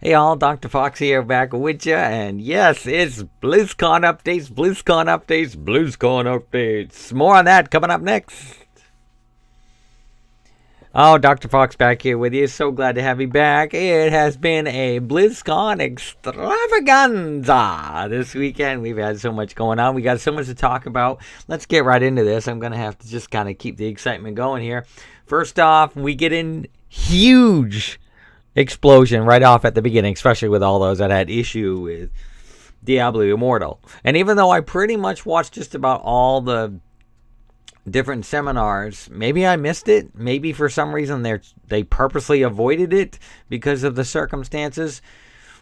Hey all, Dr. Fox here back with you, and yes, it's BlizzCon updates, BlizzCon updates, BlizzCon updates. More on that coming up next. Oh, Dr. Fox back here with you. So glad to have you back. It has been a BlizzCon extravaganza this weekend. We've had so much going on. We got so much to talk about. Let's get right into this. I'm going to have to just kind of keep the excitement going here. First off, we get in huge explosion right off at the beginning, especially with all those that had issue with Diablo Immortal. And even though I pretty much watched just about all the different seminars, maybe I missed it. Maybe for some reason they purposely avoided it because of the circumstances.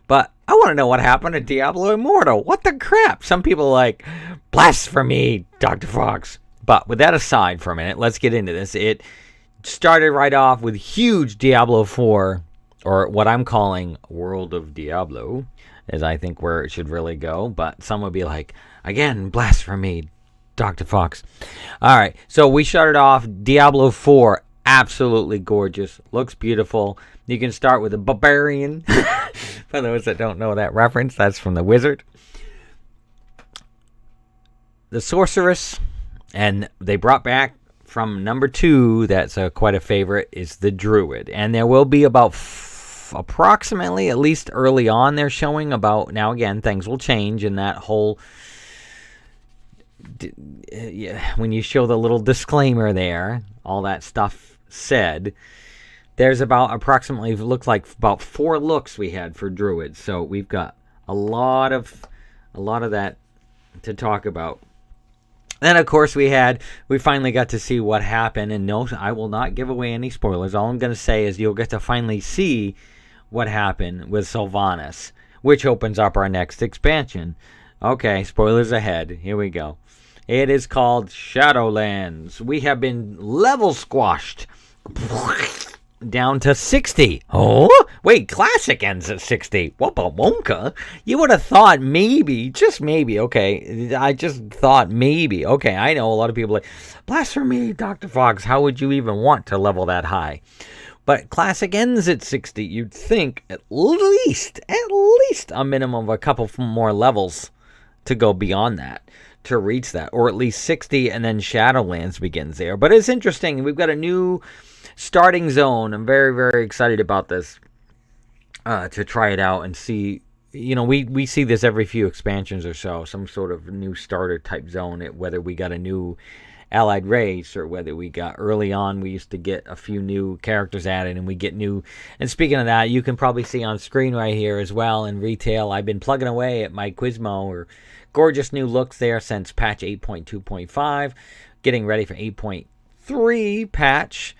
But I want to know what happened to Diablo Immortal. What the crap? Some people are like, blasphemy, Dr. Fox. But with that aside for a minute, let's get into this. It started right off with huge Diablo4, or what I'm calling World of Diablo, is I think where it should really go. But some would be like, again, blasphemy, Dr. Fox. All right, so we started off Diablo 4, absolutely gorgeous, looks beautiful. You can start with a barbarian. For those that don't know that reference, that's from the Wizard. The sorceress, and they brought back from number 2, that's quite a favorite, is the druid. And there will be about approximately, at least early on, they're showing about, now again, things will change in that whole, when you show the little disclaimer there, all that stuff said, there's about approximately, looks like about 4 looks we had for druids. So we've got a lot of that to talk about. Then, of course, we finally got to see what happened. And no, I will not give away any spoilers. All I'm going to say is you'll get to finally see what happened with Sylvanas, which opens up our next expansion. Okay, spoilers ahead. Here we go. It is called Shadowlands. We have been level squashed down to 60. Oh, wait, Classic ends at 60. Whoppa wonka. You would have thought maybe, just maybe, okay. I just thought maybe. Okay, I know a lot of people are like, blasphemy, Dr. Fox. How would you even want to level that high? But Classic ends at 60. You'd think at least a minimum of a couple more levels to go beyond that, to reach that, or at least 60, and then Shadowlands begins there. But it's interesting. We've got a new starting zone. I'm very, very excited about this, to try it out and see. You know, we see this every few expansions or so, some sort of new starter type zone, whether we got a new allied race or whether we got early on, we used to get a few new characters added, and we get new. And speaking of that, you can probably see on screen right here as well in retail, I've been plugging away at my Quizmo, or gorgeous new looks there since patch 8.2.5, getting ready for 8.3 patch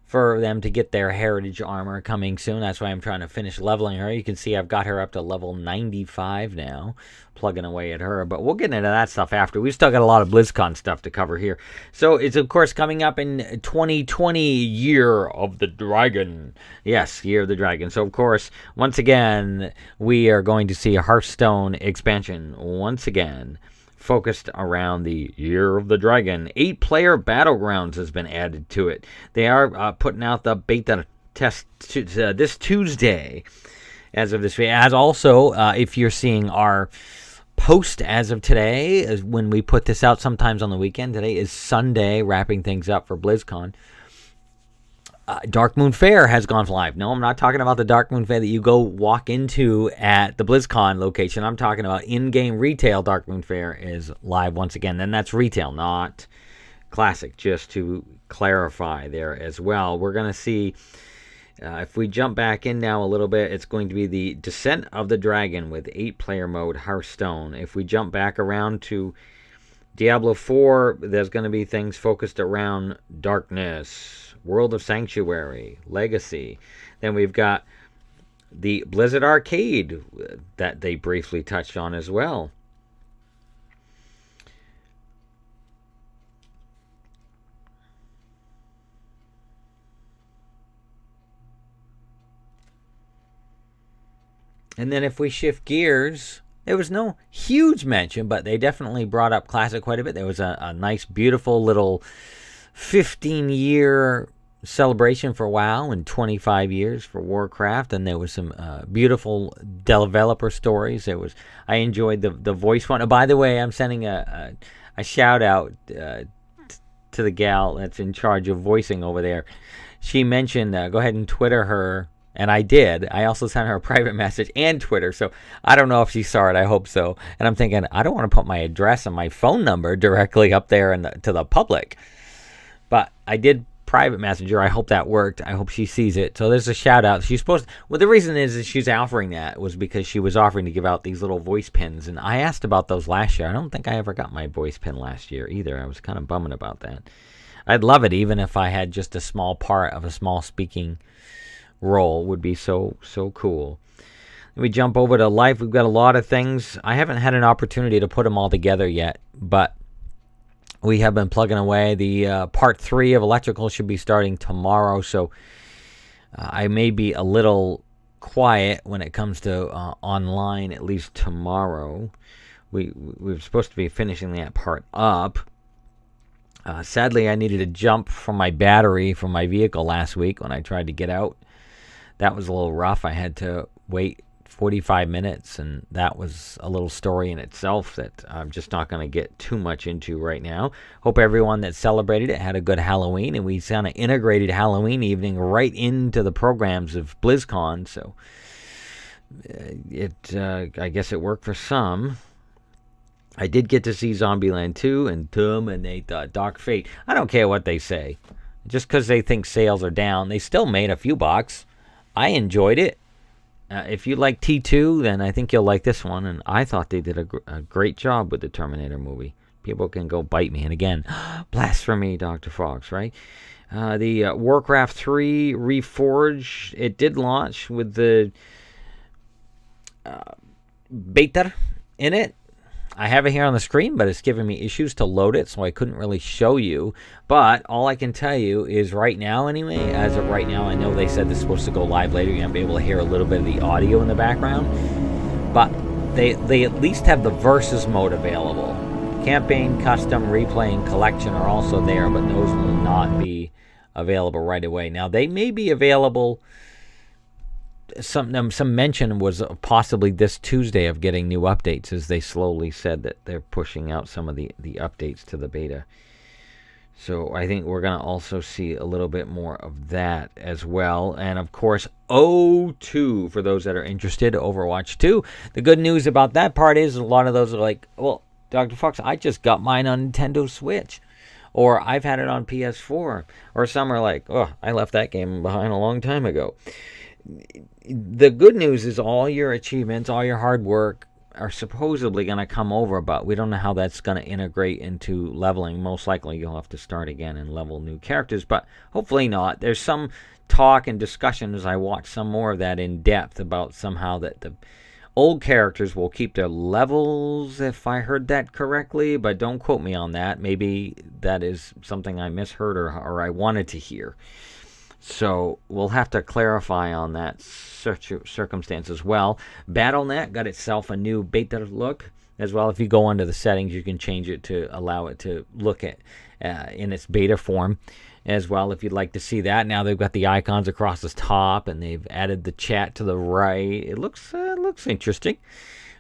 for them to get their heritage armor coming soon. That's why I'm trying to finish leveling her. You can see I've got her up to level 95 now, plugging away at her. But we'll get into that stuff after. We've still got a lot of BlizzCon stuff to cover here. So it's, of course, coming up in 2020, Year of the Dragon. Yes, Year of the Dragon. So, of course, once again, we are going to see a Hearthstone expansion once again, focused around the Year of the Dragon. 8-player Battlegrounds has been added to it. They are putting out the beta test this Tuesday as of this week. As also, if you're seeing our post as of today, is when we put this out sometimes on the weekend. Today is Sunday, wrapping things up for BlizzCon. Dark Moon Fair has gone live. No, I'm not talking about the Dark Moon Fair that you go walk into at the BlizzCon location. I'm talking about in-game retail. Dark Moon Fair is live once again. Then that's retail, not Classic, just to clarify there as well. We're going to see, if we jump back in now a little bit, it's going to be the Descent of the Dragon with 8-player mode Hearthstone. If we jump back around to Diablo 4, there's going to be things focused around Darkness, World of Sanctuary, Legacy. Then we've got the Blizzard Arcade that they briefly touched on as well. And then if we shift gears, there was no huge mention, but they definitely brought up Classic quite a bit. There was a nice, beautiful little 15-year celebration for WoW and 25 years for Warcraft, and there was some beautiful developer stories. I enjoyed the voice one. Oh, by the way, I'm sending a shout out to the gal that's in charge of voicing over there. She mentioned go ahead and Twitter her, and I did. I also sent her a private message and Twitter, so I don't know if she saw it. I hope so. And I'm thinking, I don't want to put my address and my phone number directly up there to the public, but I did private messenger. I hope that worked. I hope she sees it. So there's a shout out. She's supposed to, well, the reason is she's offering that was because she was offering to give out these little voice pins, and I asked about those last year. I don't think I ever got my voice pin last year either. I was kind of bumming about that. I'd love it even if I had just a small part of a small speaking role. Would be so cool. We jump over to life. We've got a lot of things. I haven't had an opportunity to put them all together yet, but we have been plugging away. The part 3 of electrical should be starting tomorrow, so I may be a little quiet when it comes to online, at least tomorrow. We're supposed to be finishing that part up. Sadly, I needed to jump from my battery from my vehicle last week when I tried to get out. That was a little rough. I had to wait 45 minutes, and that was a little story in itself that I'm just not going to get too much into right now. Hope everyone that celebrated it had a good Halloween, and we kind of integrated Halloween evening right into the programs of BLIZZCON, so I guess it worked for some. I did get to see Zombieland 2 and terminate Dark Fate. I don't care what they say. Just because they think sales are down, they still made a few bucks. I enjoyed it. If you like T2, then I think you'll like this one. And I thought they did a great job with the Terminator movie. People can go bite me. And again, blasphemy, Dr.Fox, right? The Warcraft 3 Reforged, it did launch with the beta in it. I have it here on the screen, but it's giving me issues to load it, so I couldn't really show you. But all I can tell you is right now, anyway, as of right now, I know they said this is supposed to go live later. You're going to be able to hear a little bit of the audio in the background. But they at least have the Versus mode available. Campaign, Custom, Replay, and Collection are also there, but those will not be available right away. Now, they may be available. Some mention was possibly this Tuesday of getting new updates, as they slowly said that they're pushing out some of the updates to the beta. So I think we're going to also see a little bit more of that as well. And of course, O2, for those that are interested, Overwatch 2. The good news about that part is a lot of those are like, well, Dr. Fox, I just got mine on Nintendo Switch. Or I've had it on PS4. Or some are like, oh, I left that game behind a long time ago. The good news is all your achievements, all your hard work are supposedly going to come over, but we don't know how that's going to integrate into leveling. Most likely you'll have to start again and level new characters, but hopefully not. There's some talk and discussion as I watch some more of that in depth about somehow that the old characters will keep their levels, if I heard that correctly, but don't quote me on that. Maybe that is something I misheard or I wanted to hear. So we'll have to clarify on that circumstance as well. Battle.net got itself a new beta look as well. If you go under the settings, you can change it to allow it to look at in its beta form as well, if you'd like to see that. Now they've got the icons across the top, and they've added the chat to the right. It looks interesting.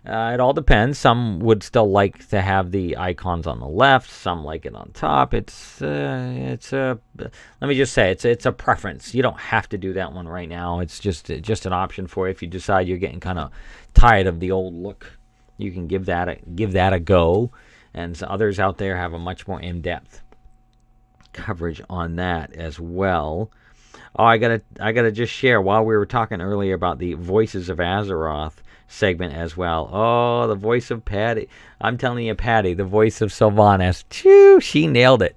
It all depends. Some would still like to have the icons on the left. Some like it on top. Let me just say, it's a preference. You don't have to do that one right now. It's just an option for you if you decide you're getting kind of tired of the old look. You can give that a go. And so others out there have a much more in-depth coverage on that as well. Oh, I gotta just share, while we were talking earlier about the Voices of Azeroth segment as well. Oh, the voice of Patty. I'm telling you, Patty, the voice of Sylvanas. Choo, she nailed it.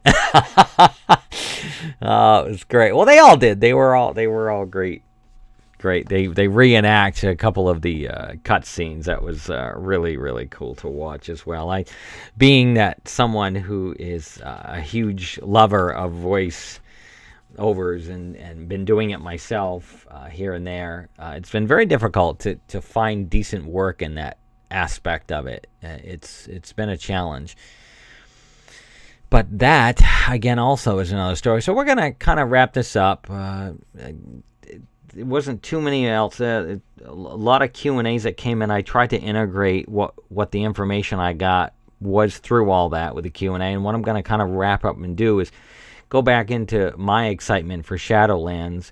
Oh, it was great. Well, they all did. They were all great. Great. They reenact a couple of the cut scenes. That was really, really cool to watch as well. Being that someone who is a huge lover of voice overs and been doing it myself here and there, it's been very difficult to find decent work in that aspect of it. It's been a challenge. But that, again, also is another story. So we're going to kind of wrap this up. It wasn't too many else. A lot of Q&As that came in. I tried to integrate what the information I got was through all that with the Q&A. And what I'm going to kind of wrap up and do is go back into my excitement for Shadowlands.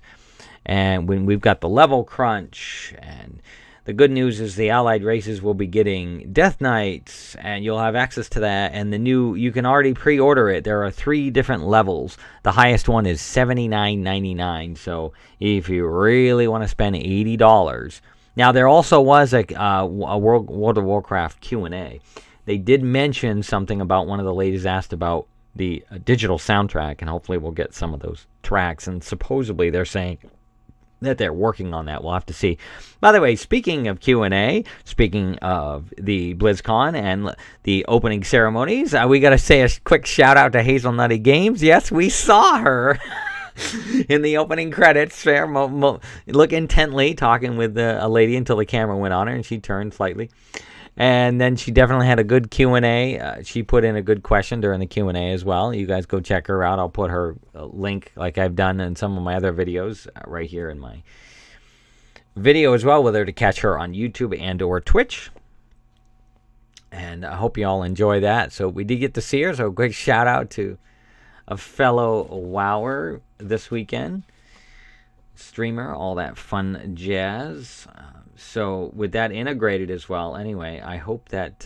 And when we've got the level crunch, and the good news is the allied races will be getting Death Knights, and you'll have access to that. And the new, you can already pre-order it. There are 3 different levels. The highest one is $79.99. So if you really want to spend $80, now there also was a World of Warcraft Q&A. They did mention something about, one of the ladies asked about the digital soundtrack, and hopefully we'll get some of those tracks. And supposedly they're saying that they're working on that. We'll have to see. By the way, speaking of Q&A, speaking of the BlizzCon and the opening ceremonies, we got to say a quick shout out to Hazelnuttygames. Yes, we saw her in the opening credits. Look intently, talking with a lady until the camera went on her, and she turned slightly. And then she definitely had a good Q&A. She put in a good question during the Q&A as well. You guys go check her out. I'll put her link, like I've done in some of my other videos, right here in my video as well, with her to catch her on YouTube and or Twitch. And I hope you all enjoy that. So we did get to see her. So a quick shout out to a fellow WoWer this weekend. Streamer, all that fun jazz. So with that integrated as well, anyway, I hope that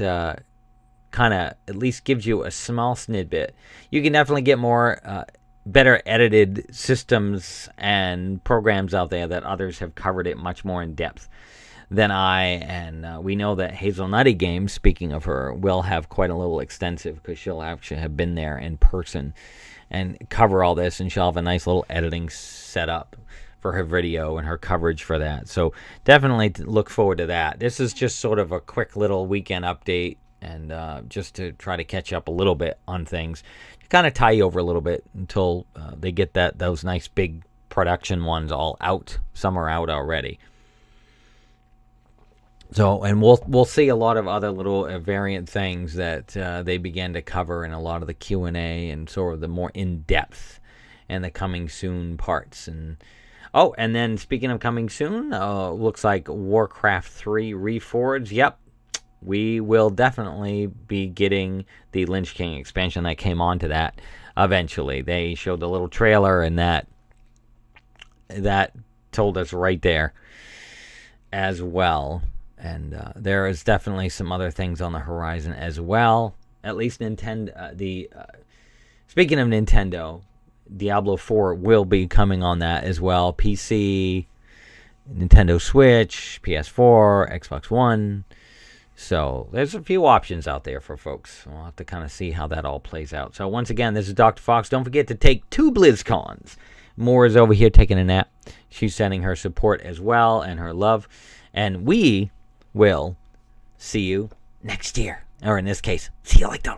kind of at least gives you a small snippet. You can definitely get more better edited systems and programs out there that others have covered it much more in depth than I. And we know that Hazelnuttygames, speaking of her, will have quite a little extensive, because she'll actually have been there in person and cover all this, and she'll have a nice little editing setup for her video and her coverage for that. So definitely look forward to that. This is just sort of a quick little weekend update, and just to try to catch up a little bit on things, to kind of tie you over a little bit until they get those nice big production ones all out. Some are out already. So, and we'll see a lot of other little variant things that they began to cover in a lot of the Q&A and sort of the more in-depth and the coming soon parts. And oh, and then speaking of coming soon, looks like Warcraft 3 Reforged. Yep, we will definitely be getting the Lynch King expansion that came onto that eventually. They showed a little trailer, and that told us right there as well. And there is definitely some other things on the horizon as well. At least Nintendo. Speaking of Nintendo, Diablo4 will be coming on that as well. PC, Nintendo Switch, PS4, Xbox One. So there's a few options out there for folks. We'll have to kind of see how that all plays out. So once again, this is Dr. Fox. Don't forget to take 2 BlizzCons. Mora's over here taking a nap. She's sending her support as well and her love. And we will see you next year. Or in this case, see you later.